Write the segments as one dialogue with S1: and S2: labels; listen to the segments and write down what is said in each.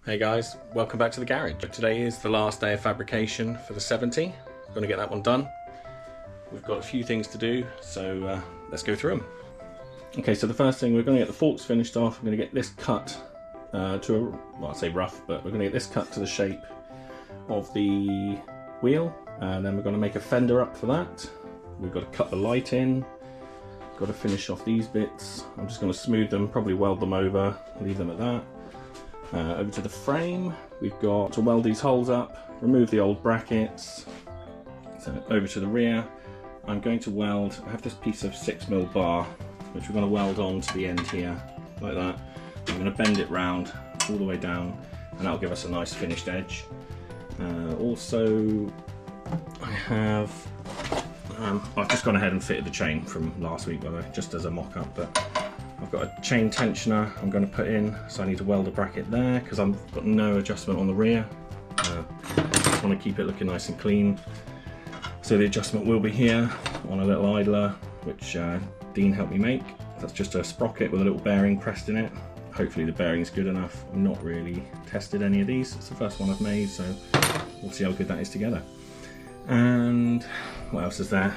S1: Hey guys, welcome back to the garage. Today is the last day of fabrication for the 70. I'm going to get that one done. We've got a few things to do, so let's go through them. Okay, so the first thing, we're going to get the forks finished off. We're going to get this cut to a, well, I'd say rough, but we're going to get this cut to the shape of the wheel, and then we're going to make a fender up for that. We've got to cut the light in, got to finish off these bits. I'm just going to smooth them, probably weld them over, leave them at that. Over to the frame, we've got to weld these holes up, remove the old brackets. So over to the rear, I'm going to weld, I have this piece of 6mm bar, which we're going to weld on to the end here, like that. I'm going to bend it round all the way down, and that'll give us a nice finished edge. Also, I have, I've just gone ahead and fitted the chain from last week, by the way, just as a mock-up, but I've got a chain tensioner I'm going to put in, so I need to weld a bracket there because I've got no adjustment on the rear. Just want to keep it looking nice and clean. So the adjustment will be here on a little idler, which Dean helped me make. That's just a sprocket with a little bearing pressed in it. Hopefully the bearing's good enough. I've not really tested any of these. It's the first one I've made, so we'll see how good that is together. And what else is there?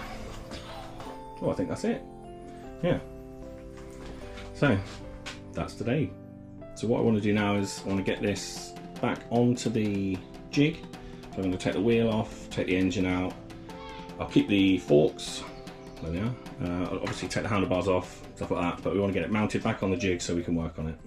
S1: Oh, I think that's it. Yeah. So that's today. So what I want to do now is I want to get this back onto the jig. So I'm going to take the wheel off, take the engine out. I'll keep the forks, there they are. I'll obviously take the handlebars off, stuff like that, but we want to get it mounted back on the jig so we can work on it.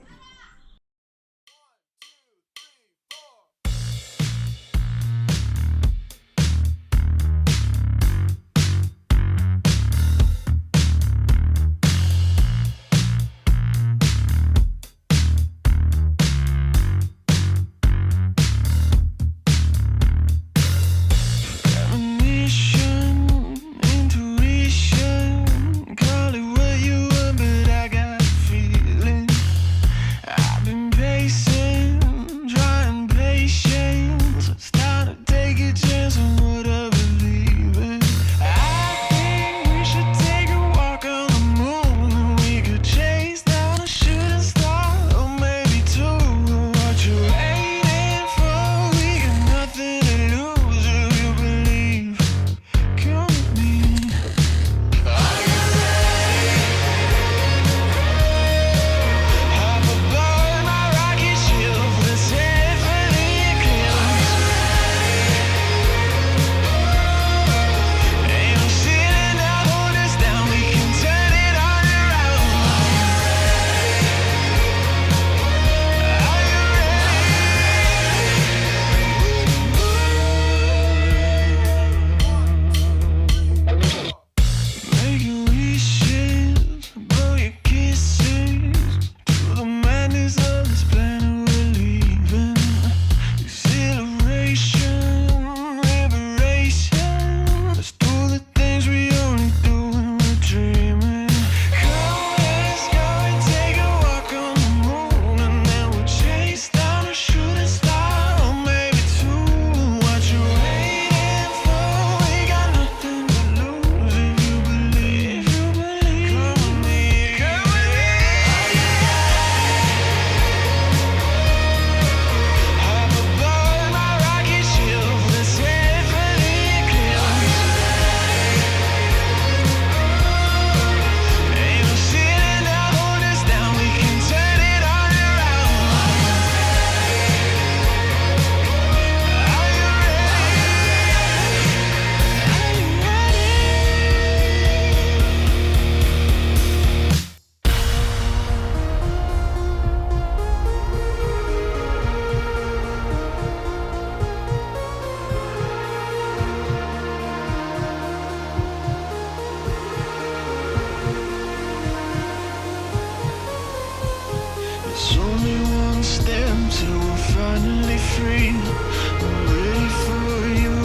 S2: It's only one step till we're finally free. I'm ready for you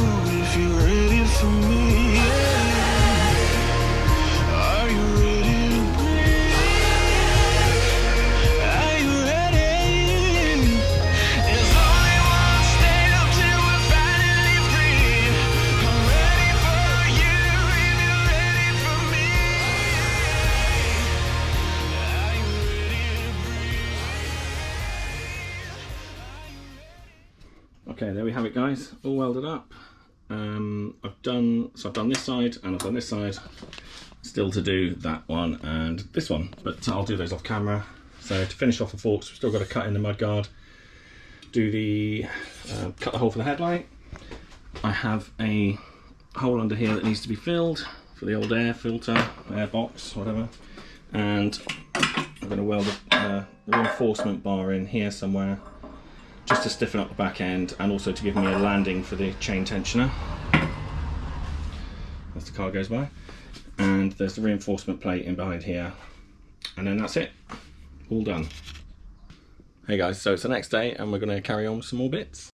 S2: if you're ready for me. Are you ready to breathe? Are you ready? It's only one step till we're finally free. I'm ready for you if you're ready for me. Are you ready to breathe?
S1: Okay, there we have it, guys, all welded up. I've done this side and I've done this side. Still to do that one and this one, but I'll do those off camera. So to finish off the forks, we've still got to cut in the mudguard, do the cut the hole for the headlight. I have a hole under here that needs to be filled for the old air filter, air box, whatever. And I'm going to weld the reinforcement bar in here somewhere, just to stiffen up the back end and also to give me a landing for the chain tensioner as the car goes by. And there's the reinforcement plate in behind here, and then that's it, all done. Hey guys, so it's the next day and we're going to carry on with some more bits.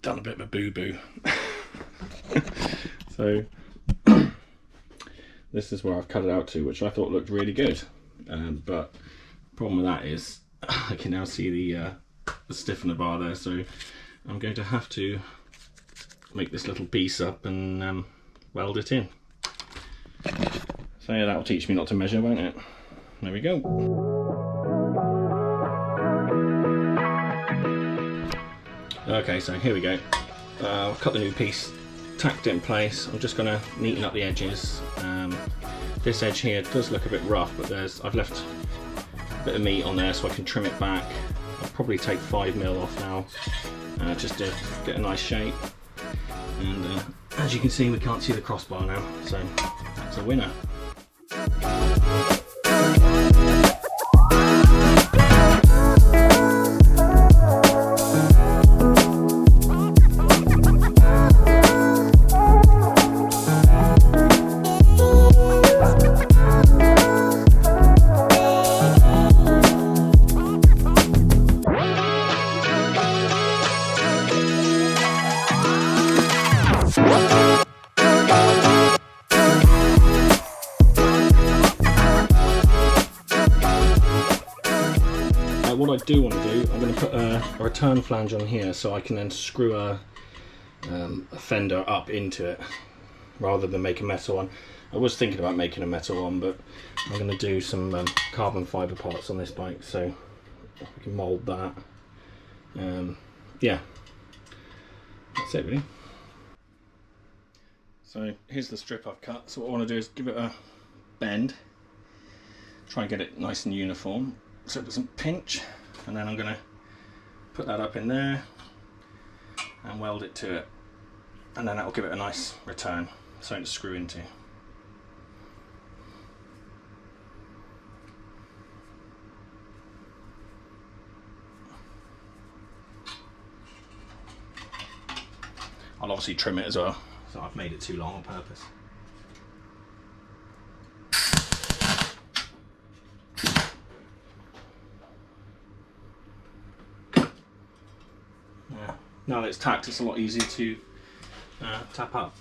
S1: Done a bit of a boo-boo. So this is where I've cut it out to, which I thought looked really good, but the problem with that is I can now see the stiffener bar there, so I'm going to have to make this little piece up and weld it in. So yeah, that'll teach me not to measure, won't it? There we go. Okay, so here we go. I've cut the new piece, tacked it in place. I'm just going to neaten up the edges. This edge here does look a bit rough, but I've left a bit of meat on there so I can trim it back. I'll probably take 5mm off now, just to get a nice shape. And as you can see, we can't see the crossbar now, so that's a winner. What I do want to do, I'm going to put a return flange on here so I can then screw a fender up into it rather than make a metal one. I was thinking about making a metal one, but I'm going to do some carbon fibre parts on this bike, so we can mould that. Yeah, that's it really. So here's the strip I've cut. So what I want to do is give it a bend, try and get it nice and uniform so it doesn't pinch, and then I'm going to put that up in there and weld it to it, and then that will give it a nice return, something to screw into. I'll obviously trim it as well, so I've made it too long on purpose. Now that it's tacked, it's a lot easier to tap up.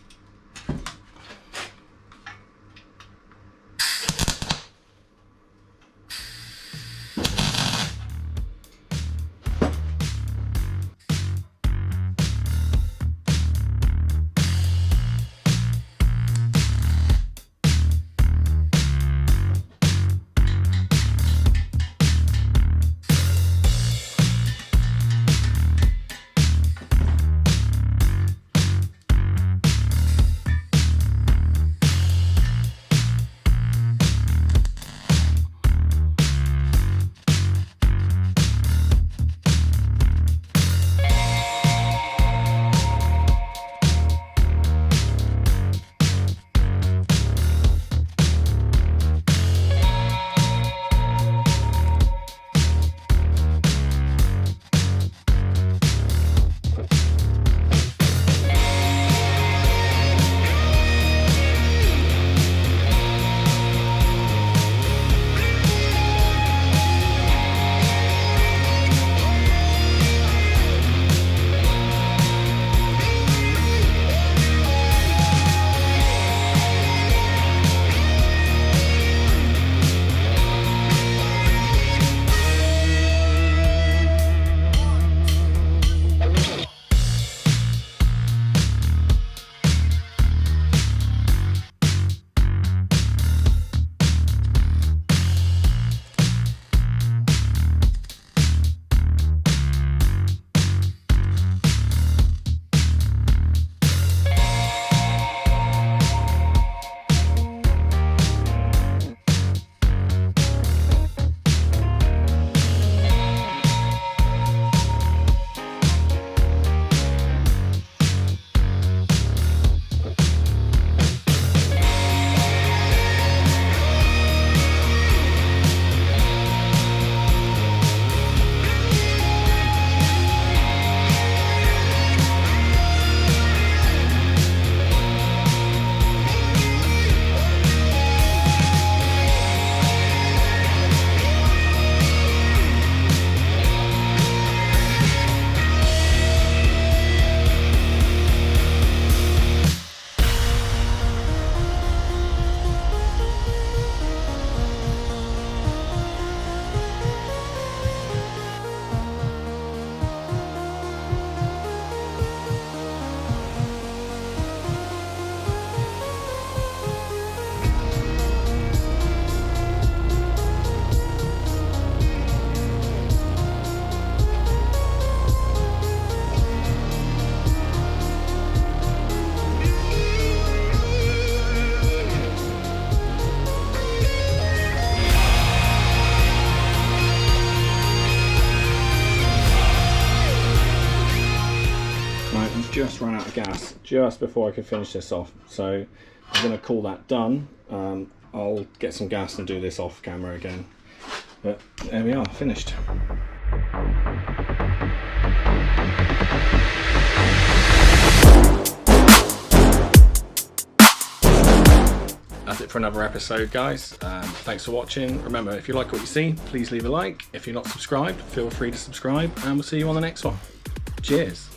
S1: just ran out of gas just before I could finish this off, so I'm going to call that done. I'll get some gas and do this off camera again, but there we are, finished. That's it for another episode, guys. Thanks for watching. Remember, if you like what you see, please leave a like. If you're not subscribed, feel free to subscribe, and we'll see you on the next one. Cheers.